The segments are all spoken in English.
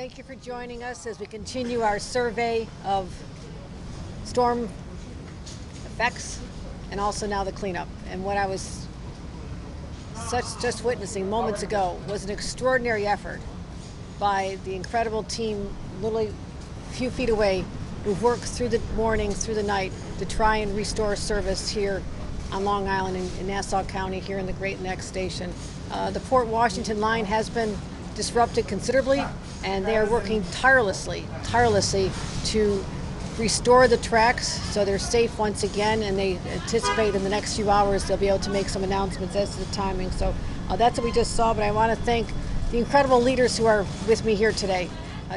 Thank you for joining us as we continue our survey of storm effects and also now the cleanup. And what I was just witnessing moments ago was an extraordinary effort by the incredible team literally a few feet away who've worked through the morning, through the night to try and restore service here on Long Island in Nassau County here in the Great Neck Station. The Port Washington line has been disrupted considerably, and they are working tirelessly to restore the tracks so they're safe once again, and they anticipate in the next few hours they'll be able to make some announcements as to the timing. So that's what we just saw, but I want to thank the incredible leaders who are with me here today.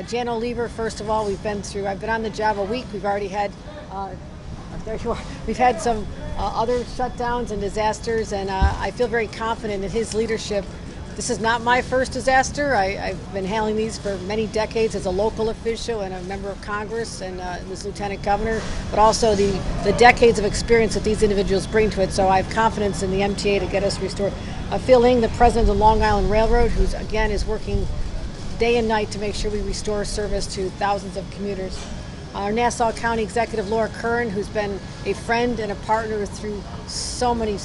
Jan Oliver, first of all, I've been on the job a week. We've already had, there you are. We've had some other shutdowns and disasters, and I feel very confident in his leadership. This is not my first disaster. I've been handling these for many decades as a local official and a member of Congress and as Lieutenant Governor, but also the decades of experience that these individuals bring to it. So I have confidence in the MTA to get us restored. Phil Ing, the president of the Long Island Railroad, who's again is working day and night to make sure we restore service to thousands of commuters. Our Nassau County Executive Laura Curran, who's been a friend and a partner through so many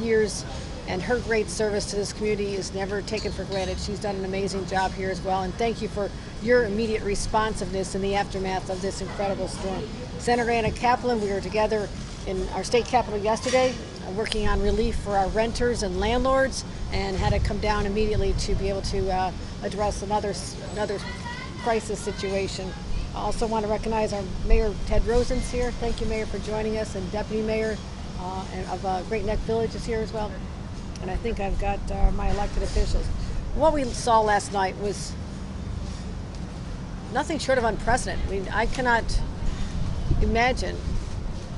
years, and her great service to this community is never taken for granted. She's done an amazing job here as well, and thank you for your immediate responsiveness in the aftermath of this incredible storm. Senator Anna Kaplan, we were together in our state capitol yesterday working on relief for our renters and landlords, and had to come down immediately to be able to address another crisis situation. I also want to recognize our Mayor Ted Rosen's here. Thank you, Mayor, for joining us, and Deputy Mayor of Great Neck Village is here as well. And I think I've got my elected officials. What we saw last night was nothing short of unprecedented. I mean, I cannot imagine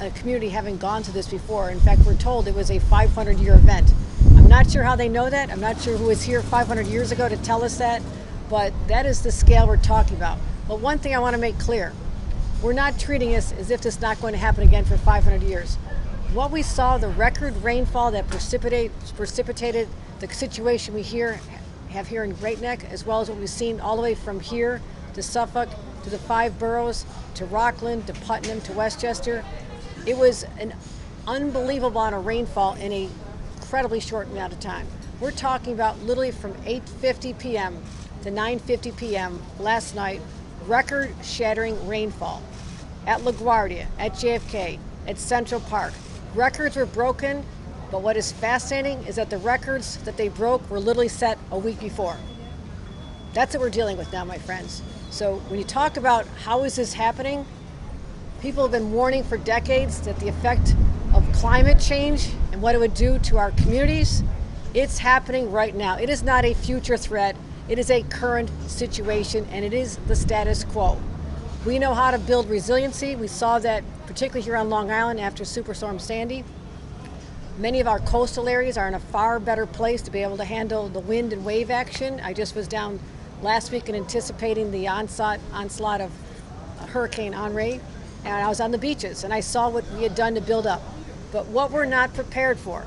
a community having gone through this before. In fact, we're told it was a 500-year event. I'm not sure how they know that. I'm not sure who was here 500 years ago to tell us that, but that is the scale we're talking about. But one thing I want to make clear, we're not treating this as if this is not going to happen again for 500 years. What we saw, the record rainfall that precipitated the situation we have here in Great Neck, as well as what we've seen all the way from here to Suffolk, to the 5 boroughs, to Rockland, to Putnam, to Westchester. It was an unbelievable amount of rainfall in an incredibly short amount of time. We're talking about literally from 8:50 p.m. to 9:50 p.m. last night, record-shattering rainfall at LaGuardia, at JFK, at Central Park. Records were broken, but what is fascinating is that the records that they broke were literally set a week before. That's what we're dealing with now, my friends. So when you talk about how is this happening, people have been warning for decades that the effect of climate change and what it would do to our communities, it's happening right now. It is not a future threat. It is a current situation, and it is the status quo. We know how to build resiliency. We saw that particularly here on Long Island after Superstorm Sandy. Many of our coastal areas are in a far better place to be able to handle the wind and wave action. I just was down last week in anticipating the onslaught of Hurricane Henri, and I was on the beaches and I saw what we had done to build up. But what we're not prepared for,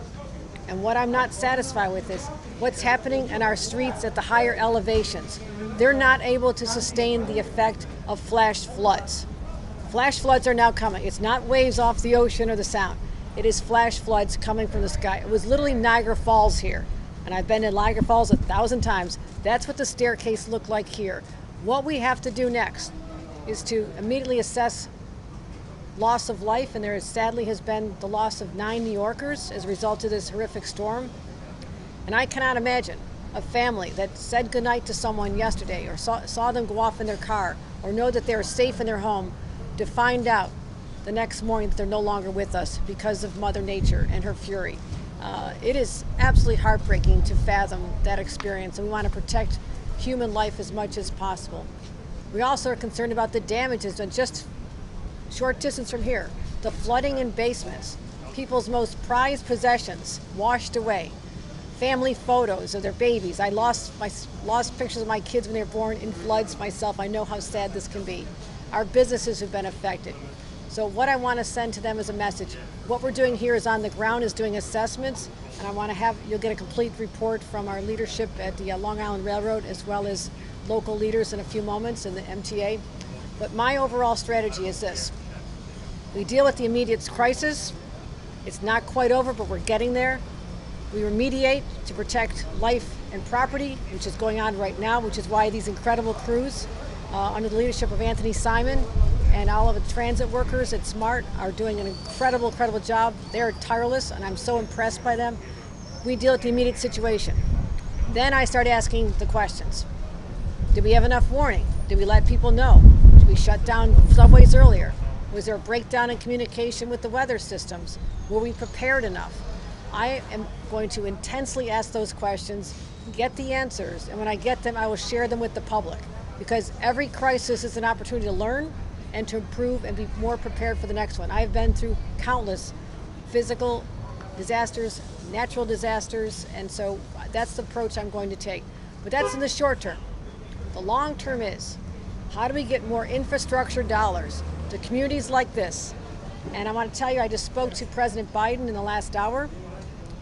and what I'm not satisfied with, is what's happening in our streets at the higher elevations. They're not able to sustain the effect of flash floods. Flash floods are now coming. It's not waves off the ocean or the sound. It is flash floods coming from the sky. It was literally Niagara Falls here, and I've been in Niagara Falls 1,000 times. That's what the staircase looked like here. What we have to do next is to immediately assess loss of life, and there sadly has been the loss of 9 New Yorkers as a result of this horrific storm. And I cannot imagine a family that said goodnight to someone yesterday, or saw them go off in their car, or know that they're safe in their home, to find out the next morning that they're no longer with us because of Mother Nature and her fury. It is absolutely heartbreaking to fathom that experience, and we want to protect human life as much as possible. We also are concerned about the damages on just short distance from here, the flooding in basements, people's most prized possessions washed away, family photos of their babies. I lost pictures of my kids when they were born in floods myself. I know how sad this can be. Our businesses have been affected. So what I want to send to them is a message. What we're doing here is on the ground, is doing assessments, and I want to have, you'll get a complete report from our leadership at the Long Island Railroad, as well as local leaders in a few moments in the MTA. But my overall strategy is this. We deal with the immediate crisis. It's not quite over, but we're getting there. We remediate to protect life and property, which is going on right now, which is why these incredible crews under the leadership of Anthony Simon and all of the transit workers at SMART are doing an incredible job. They're tireless, and I'm so impressed by them. We deal with the immediate situation. Then I start asking the questions. Did we have enough warning? Did we let people know? Did we shut down subways earlier? Was there a breakdown in communication with the weather systems? Were we prepared enough? I am going to intensely ask those questions, get the answers, and when I get them, I will share them with the public. Because every crisis is an opportunity to learn and to improve and be more prepared for the next one. I've been through countless physical disasters, natural disasters, and so that's the approach I'm going to take. But that's in the short term. The long term is, how do we get more infrastructure dollars to communities like this? And I want to tell you, I just spoke to President Biden in the last hour.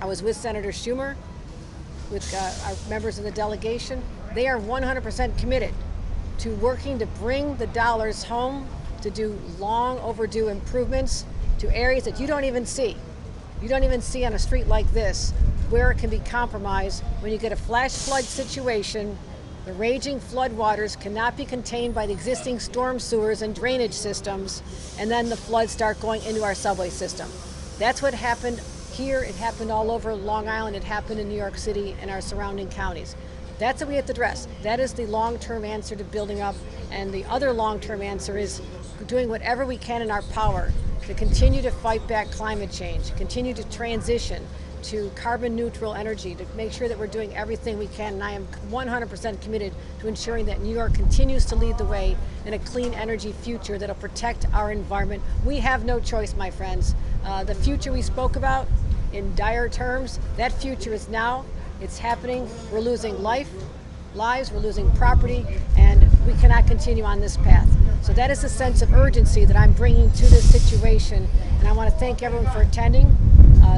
I was with Senator Schumer, with our members of the delegation. They are 100% committed to working to bring the dollars home, to do long overdue improvements to areas that you don't even see. You don't even see on a street like this where it can be compromised. When you get a flash flood situation, the raging floodwaters cannot be contained by the existing storm sewers and drainage systems, and then the floods start going into our subway system. That's what happened here. It happened all over Long Island. It happened in New York City and our surrounding counties. That's what we have to address. That is the long-term answer to building up. And the other long-term answer is doing whatever we can in our power to continue to fight back climate change, continue to transition to carbon neutral energy, to make sure that we're doing everything we can. And I am 100% committed to ensuring that New York continues to lead the way in a clean energy future that'll protect our environment. We have no choice, my friends. The future we spoke about in dire terms, that future is now. It's happening. We're losing lives, we're losing property, and we cannot continue on this path. So that is a sense of urgency that I'm bringing to this situation, and I want to thank everyone for attending,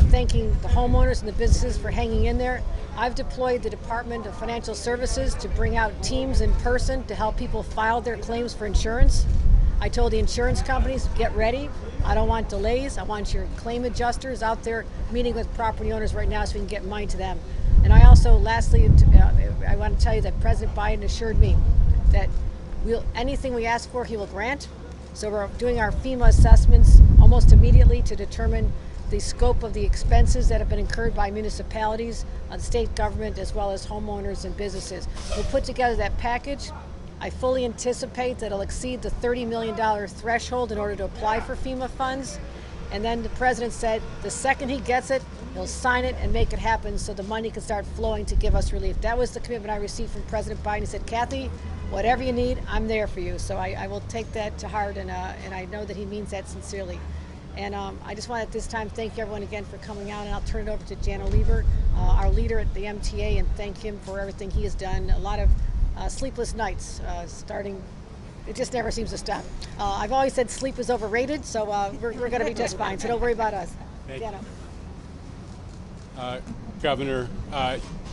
thanking the homeowners and the businesses for hanging in there. I've deployed the Department of Financial Services to bring out teams in person to help people file their claims for insurance. I told the insurance companies, get ready. I don't want delays. I want your claim adjusters out there meeting with property owners right now so we can get money to them. And I also, lastly, I want to tell you that President Biden assured me that anything we ask for, he will grant. So we're doing our FEMA assessments almost immediately to determine the scope of the expenses that have been incurred by municipalities, the state government, as well as homeowners and businesses. We'll put together that package. I fully anticipate that it'll exceed the $30 million threshold in order to apply for FEMA funds. And then the president said the second he gets it, he'll sign it and make it happen so the money can start flowing to give us relief. That was the commitment I received from President Biden. He said, Kathy, whatever you need, I'm there for you. So I will take that to heart, and I know that he means that sincerely. And I just want at this time thank everyone again for coming out, and I'll turn it over to Jan Oliver, our leader at the MTA, and thank him for everything he has done. A lot of sleepless nights starting. It just never seems to stop. I've always said sleep is overrated, so we're going to be just fine, so don't worry about us. Governor,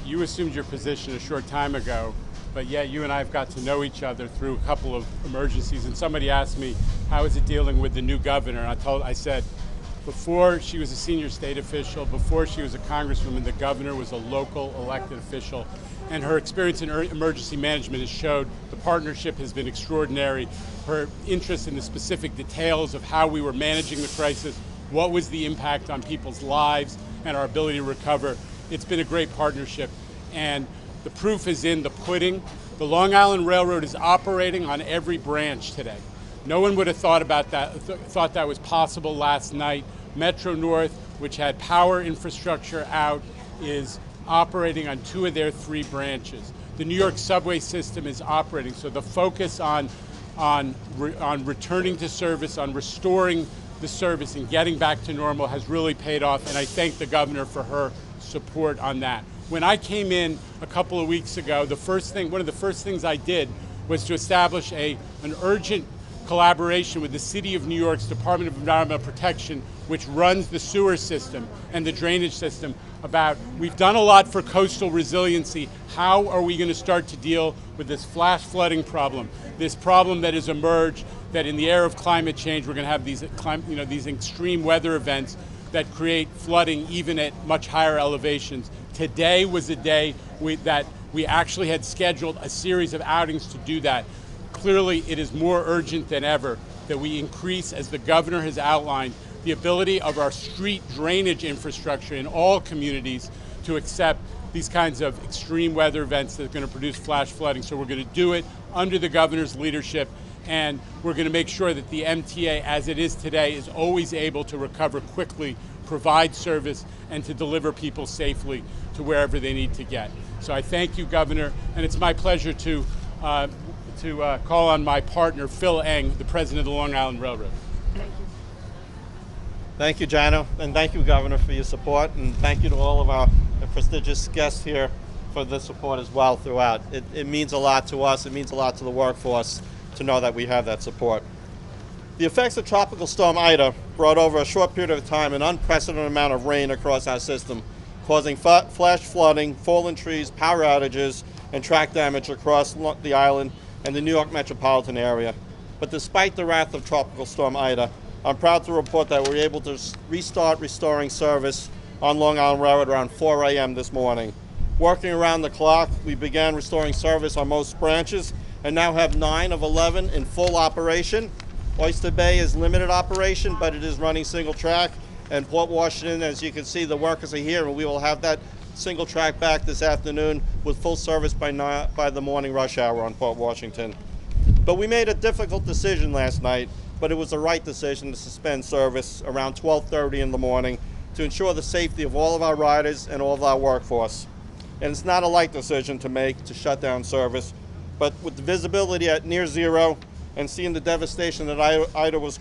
you assumed your position a short time ago, but yet you and I have got to know each other through a couple of emergencies, and somebody asked me, how is it dealing with the new governor? And I said, before she was a senior state official, before she was a congresswoman, the governor was a local elected official, and her experience in emergency management has showed the partnership has been extraordinary. Her interest in the specific details of how we were managing the crisis, what was the impact on people's lives, and our ability to recover. It's been a great partnership, and the proof is in the pudding. The Long Island Railroad is operating on every branch today. No one would have thought that was possible last night. Metro North, which had power infrastructure out, is operating on 2 of their 3 branches. The New York subway system is operating, so the focus on returning to service, on restoring the service and getting back to normal has really paid off, and I thank the governor for her support on that. When I came in a couple of weeks ago, one of the first things I did was to establish an urgent collaboration with the City of New York's Department of Environmental Protection, which runs the sewer system and the drainage system, about we've done a lot for coastal resiliency. How are we going to start to deal with this flash flooding problem, this problem that has emerged that in the era of climate change we're going to have these, these extreme weather events that create flooding even at much higher elevations. Today was a day that we actually had scheduled a series of outings to do that. Clearly, it is more urgent than ever that we increase, as the governor has outlined, the ability of our street drainage infrastructure in all communities to accept these kinds of extreme weather events that are going to produce flash flooding. So we're going to do it under the governor's leadership, and we're going to make sure that the MTA, as it is today, is always able to recover quickly, provide service, and to deliver people safely to wherever they need to get. So I thank you, Governor, and it's my pleasure to call on my partner, Phil Eng, the president of the Long Island Railroad. Thank you. Thank you, Jano, and thank you, Governor, for your support, and thank you to all of our prestigious guests here for the support as well throughout. It means a lot to us, it means a lot to the workforce to know that we have that support. The effects of Tropical Storm Ida brought over a short period of time an unprecedented amount of rain across our system, causing flash flooding, fallen trees, power outages, and track damage across the island and the New York metropolitan area. But despite the wrath of Tropical Storm Ida, I'm proud to report that we were able to restart restoring service on Long Island Railroad around 4 a.m. this morning. Working around the clock, we began restoring service on most branches and now have 9 of 11 in full operation. Oyster Bay is limited operation, but it is running single track. And Port Washington, as you can see, the workers are here, and we will have that single track back this afternoon with full service by the morning rush hour on Port Washington. But we made a difficult decision last night, but it was the right decision to suspend service around 12:30 in the morning to ensure the safety of all of our riders and all of our workforce. And it's not a light decision to make to shut down service, but with the visibility at near zero and seeing the devastation that Ida was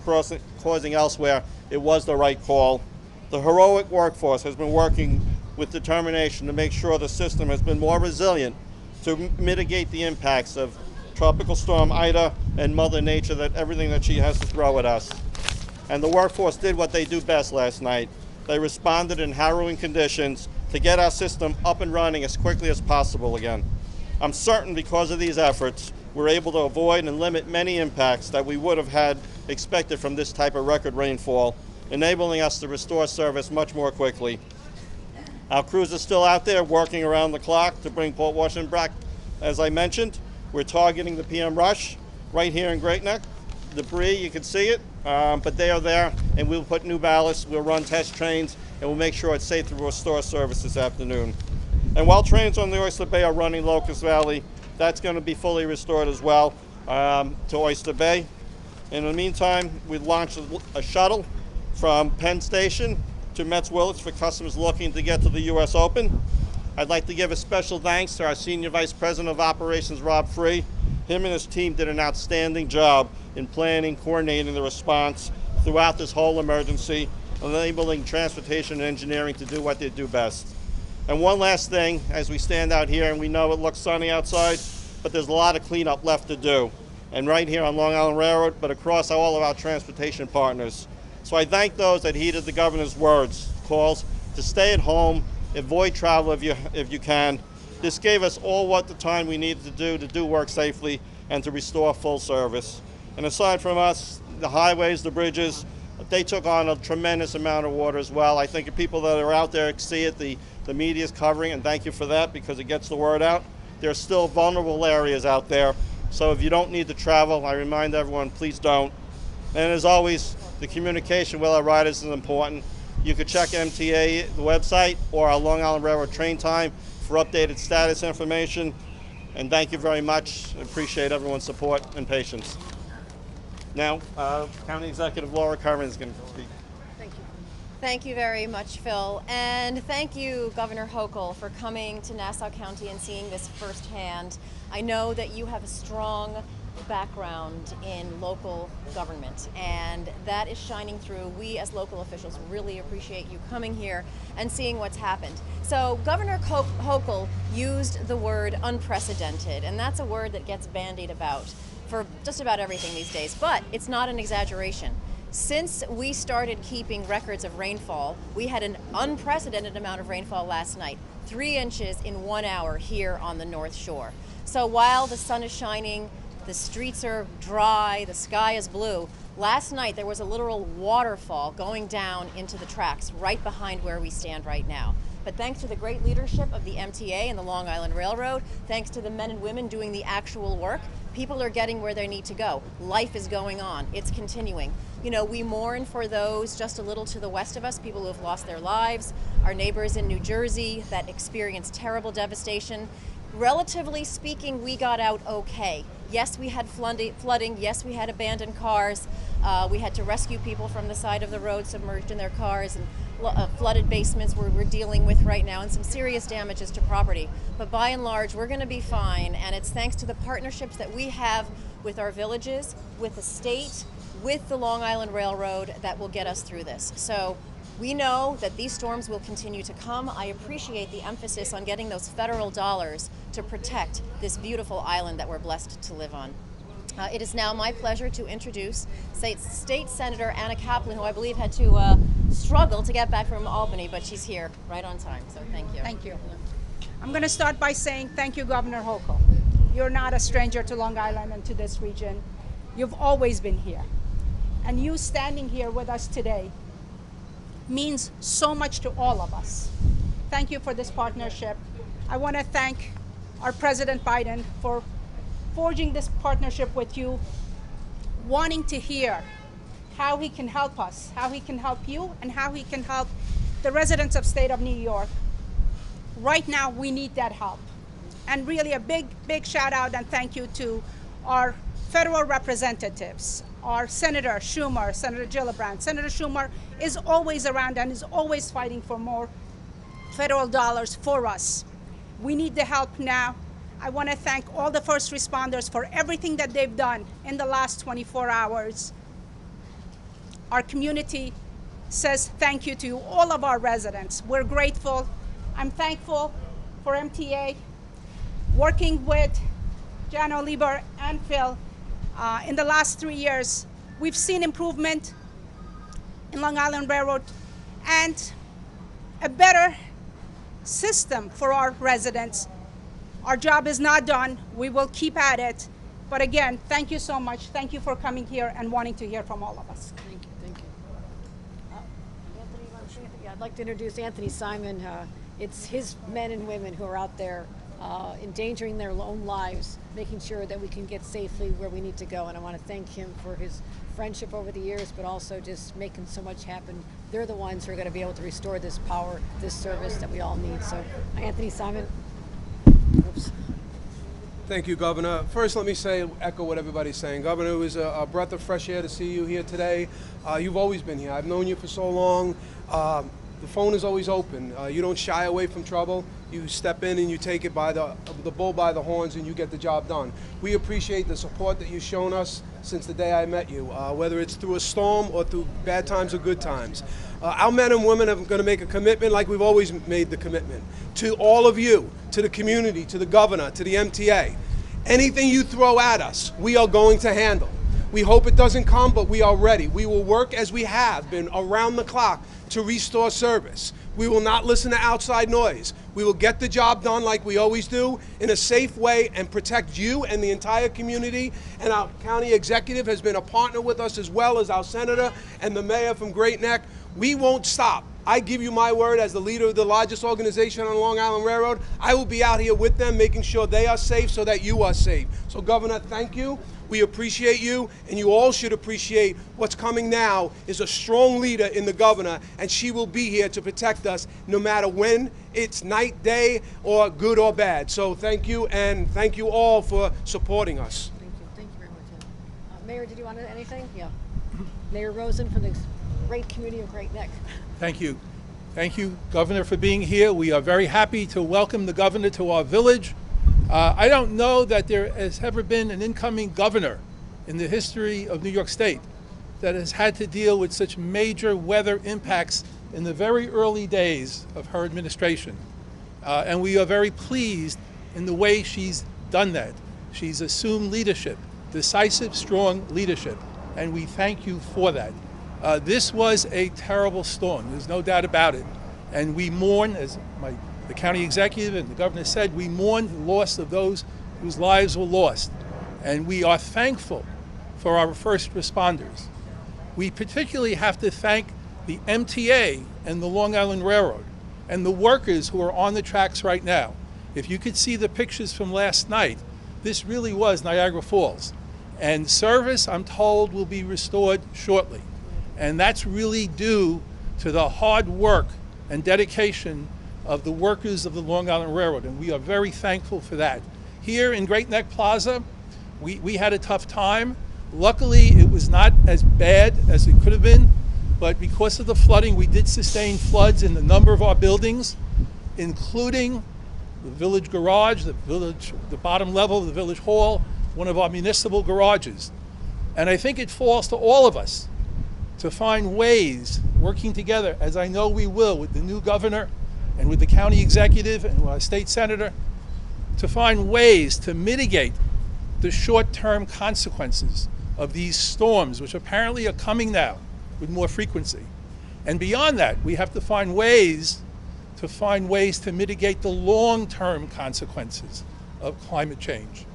causing elsewhere, it was the right call. The heroic workforce has been working with determination to make sure the system has been more resilient to mitigate the impacts of Tropical Storm Ida and Mother Nature, that everything that she has to throw at us. And the workforce did what they do best last night. They responded in harrowing conditions to get our system up and running as quickly as possible again. I'm certain because of these efforts, we're able to avoid and limit many impacts that we would have had expected from this type of record rainfall, enabling us to restore service much more quickly. Our crews are still out there working around the clock to bring Port Washington back. As I mentioned, we're targeting the PM rush right here in Great Neck. Debris, you can see it, but they are there, and we'll put new ballast, we'll run test trains, and we'll make sure it's safe to restore service this afternoon. And while trains on the Oyster Bay are running Locust Valley, that's going to be fully restored as well to Oyster Bay. In the meantime, we launched a shuttle from Penn Station to Metz Willits for customers looking to get to the U.S. Open. I'd like to give a special thanks to our Senior Vice President of Operations, Rob Free. Him and his team did an outstanding job in planning, coordinating the response throughout this whole emergency, enabling transportation and engineering to do what they do best. And one last thing, as we stand out here, and we know it looks sunny outside, but there's a lot of cleanup left to do. And right here on Long Island Railroad, but across all of our transportation partners. So I thank those that heeded the governor's calls to stay at home, avoid travel if you can. This gave us all what the time we needed to do work safely and to restore full service. And aside from us, the highways, the bridges, they took on a tremendous amount of water as well. I think the people that are out there see it, the media is covering, and thank you for that because it gets the word out. There are still vulnerable areas out there, so if you don't need to travel, I remind everyone, please don't. And as always, the communication with our riders is important. You could check MTA, the website, or our Long Island Railroad train time for updated status information. And thank you very much. I appreciate everyone's support and patience. Now, County Executive Laura Curran is going to speak. Thank you. Thank you very much, Phil. And thank you, Governor Hochul, for coming to Nassau County and seeing this firsthand. I know that you have a strong background in local government, and that is shining through. We as local officials really appreciate you coming here and seeing what's happened. So Governor Hochul used the word unprecedented, and that's a word that gets bandied about. for just about everything these days, but it's not an exaggeration. Since we started keeping records of rainfall, we had an unprecedented amount of rainfall last night, 3 inches in 1 hour here on the North Shore. So while the sun is shining, the streets are dry, the sky is blue, last night there was a literal waterfall going down into the tracks right behind where we stand right now. But thanks to the great leadership of the MTA and the Long Island Railroad, thanks to the men and women doing the actual work, people are getting where they need to go. Life is going on. It's continuing. You know, we mourn for those just a little to the west of us, people who have lost their lives, our neighbors in New Jersey that experienced terrible devastation. Relatively speaking, we got out okay. Yes, we had flooding. Yes, we had abandoned cars. We had to rescue people from the side of the road submerged in their cars, and flooded basements we're dealing with right now, and some serious damages to property. But by and large, we're going to be fine, and it's thanks to the partnerships that we have with our villages, with the state, with the Long Island Railroad that will get us through this. So we know that these storms will continue to come. I appreciate the emphasis on getting those federal dollars to protect this beautiful island that we're blessed to live on. It is now my pleasure to introduce State Senator Anna Kaplan, who I believe had to struggle to get back from Albany, but she's here right on time, so thank you. Thank you. I'm going to start by saying thank you, Governor Hochul. You're not a stranger to Long Island and to this region. You've always been here. And you standing here with us today means so much to all of us. Thank you for this partnership. I want to thank our President Biden for forging this partnership with you, wanting to hear how he can help us, how he can help you, and how he can help the residents of state of New York. Right now, we need that help. And really a big, big shout out and thank you to our federal representatives, our Senator Schumer, Senator Gillibrand. Senator Schumer is always around and is always fighting for more federal dollars for us. We need the help now. I want to thank all the first responders for everything that they've done in the last 24 hours. Our community says thank you to all of our residents. We're grateful. I'm thankful for MTA, working with Jano, Lieber, and Phil. In the last 3 years, we've seen improvement in Long Island Railroad and a better system for our residents. Our job is not done. We will keep at it. But again, thank you so much. Thank you for coming here and wanting to hear from all of us. Thank you, thank you. Anthony, you want to say anything? Yeah, I'd like to introduce Anthony Simon. It's his men and women who are out there endangering their own lives, making sure that we can get safely where we need to go. And I want to thank him for his friendship over the years, but also just making so much happen. They're the ones who are going to be able to restore this power, this service that we all need. So, Anthony Simon. Oops. Thank you, Governor. First, let me echo what everybody's saying. Governor, it was a breath of fresh air to see you here today. You've always been here. I've known you for so long. The phone is always open. You don't shy away from trouble. You step in and you take it by the bull by the horns and you get the job done. We appreciate the support that you've shown us since the day I met you, whether it's through a storm or through bad times or good times. Our men and women are going to make a commitment like we've always made the commitment to all of you, to the community, to the governor, to the MTA. Anything you throw at us, we are going to handle. We hope it doesn't come, but we are ready. We will work as we have been around the clock to restore service. We will not listen to outside noise. We will get the job done like we always do in a safe way and protect you and the entire community. And our county executive has been a partner with us, as well as our senator and the mayor from Great Neck. We won't stop. I give you my word as the leader of the largest organization on Long Island Railroad. I will be out here with them, making sure they are safe so that you are safe. So, Governor, thank you. We appreciate you, and you all should appreciate what's coming now is a strong leader in the governor, and she will be here to protect us no matter when it's night, day, or good or bad. So thank you, and thank you all for supporting us. Thank you very much. Mayor, did you want to add anything? Yeah. Mayor Rosen from the great community of Great Neck. Thank you. Thank you, Governor, for being here. We are very happy to welcome the governor to our village. I don't know that there has ever been an incoming governor in the history of New York State that has had to deal with such major weather impacts in the very early days of her administration. And we are very pleased in the way she's done that. She's assumed leadership. decisive, strong leadership, and we thank you for that. This was a terrible storm, there's no doubt about it. And we mourn, as the county executive and the governor said, we mourn the loss of those whose lives were lost. And we are thankful for our first responders. We particularly have to thank the MTA and the Long Island Railroad and the workers who are on the tracks right now. If you could see the pictures from last night, this really was Niagara Falls. And service, I'm told, will be restored shortly. And that's really due to the hard work and dedication of the workers of the Long Island Railroad, and we are very thankful for that. Here in Great Neck Plaza, we had a tough time. Luckily, it was not as bad as it could have been, but because of the flooding, we did sustain floods in a number of our buildings, including the village garage, the bottom level of the village hall, one of our municipal garages. And I think it falls to all of us to find ways, working together, as I know we will with the new governor and with the county executive and our state senator, to find ways to mitigate the short-term consequences of these storms, which apparently are coming now with more frequency. And beyond that, we have to find ways to mitigate the long-term consequences of climate change.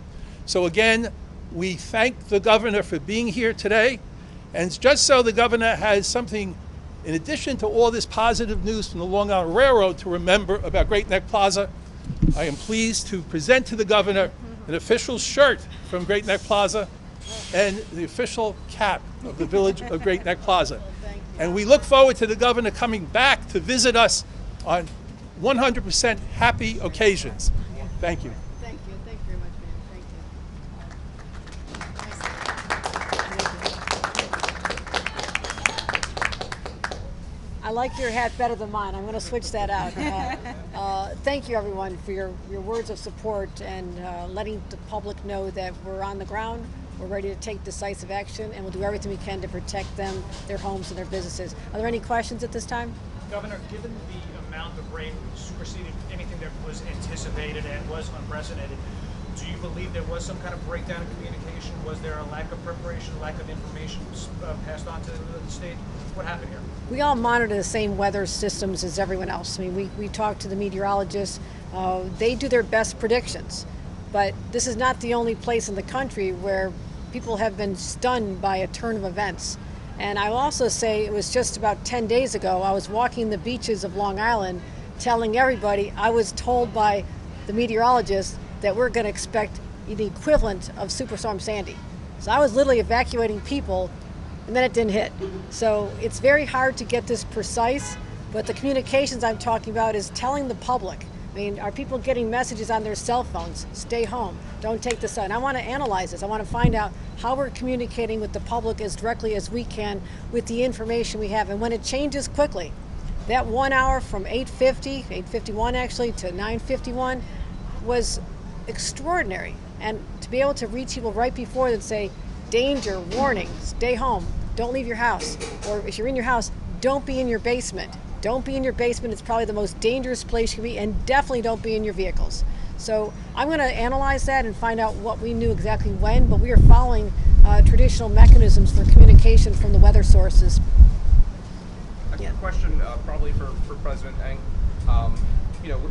So again, we thank the governor for being here today. And it's just so the governor has something, in addition to all this positive news from the Long Island Railroad, to remember about Great Neck Plaza, I am pleased to present to the governor an official shirt from Great Neck Plaza and the official cap of the village of Great Neck Plaza. And we look forward to the governor coming back to visit us on 100% happy occasions. Thank you. Thank you. Thank you very much, man. Thank you. I like your hat better than mine. I'm going to switch that out. Thank you, everyone, for your words of support and letting the public know that we're on the ground. We're ready to take decisive action, and we'll do everything we can to protect them, their homes, and their businesses. Are there any questions at this time? Governor, given the amount of rain which superseded anything that was anticipated and was unprecedented, do you believe there was some kind of breakdown in communication? Was there a lack of preparation, lack of information passed on to the state? What happened here? We all monitor the same weather systems as everyone else. I mean, we talk to the meteorologists. They do their best predictions. But this is not the only place in the country where people have been stunned by a turn of events. And I will also say it was just about 10 days ago, I was walking the beaches of Long Island telling everybody I was told by the meteorologists that we're going to expect the equivalent of Superstorm Sandy. So I was literally evacuating people, and then it didn't hit. So it's very hard to get this precise, but the communications I'm talking about is telling the public. I mean, are people getting messages on their cell phones? Stay home, don't take the sun. I want to analyze this. I want to find out how we're communicating with the public as directly as we can with the information we have. And when it changes quickly, that 1 hour from 8:51 actually, to 9:51 was extraordinary. And to be able to reach people right before and say, danger, warning, stay home, don't leave your house. Or if you're in your house, don't be in your basement. Don't be in your basement. It's probably the most dangerous place you can be, and definitely don't be in your vehicles. So I'm going to analyze that and find out what we knew exactly when, but we are following traditional mechanisms for communication from the weather sources. A question probably for President Eng.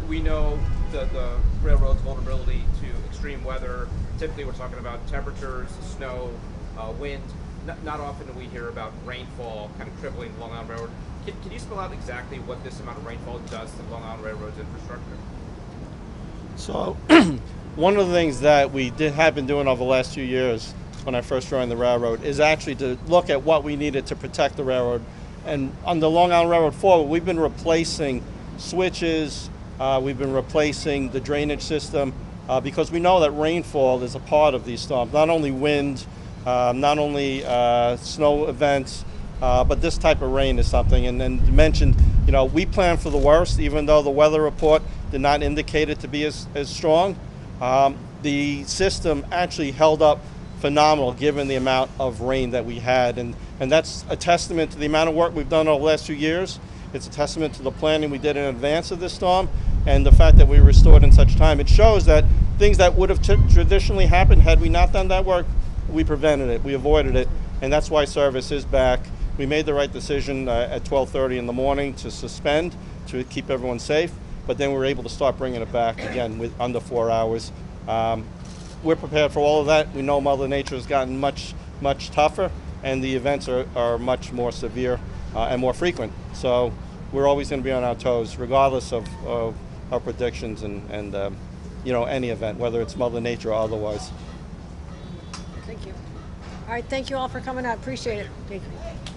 We know the railroad's vulnerability to extreme weather. Typically we're talking about temperatures, snow, wind. Not often do we hear about rainfall kind of crippling Long Island Railroad. Can you spell out exactly what this amount of rainfall does to Long Island Railroad's infrastructure? So one of the things that we have been doing over the last 2 years when I first joined the railroad is actually to look at what we needed to protect the railroad. And on the Long Island Railroad forward, we've been replacing switches, we've been replacing the drainage system because we know that rainfall is a part of these storms, not only wind, not only snow events, but this type of rain is something. And then you mentioned, we planned for the worst, even though the weather report did not indicate it to be as strong. The system actually held up phenomenal given the amount of rain that we had. And that's a testament to the amount of work we've done over the last 2 years. It's a testament to the planning we did in advance of this storm and the fact that we restored in such time. It shows that things that would have traditionally happened had we not done that work we prevented it, we avoided it, and that's why service is back. We made the right decision at 12:30 in the morning to suspend, to keep everyone safe, but then we were able to start bringing it back again with under 4 hours. We're prepared for all of that. We know Mother Nature has gotten much tougher, and the events are much more severe and more frequent. So we're always going to be on our toes, regardless of our predictions and any event, whether it's Mother Nature or otherwise. Thank you. All right, thank you all for coming out. Appreciate it. Thank you.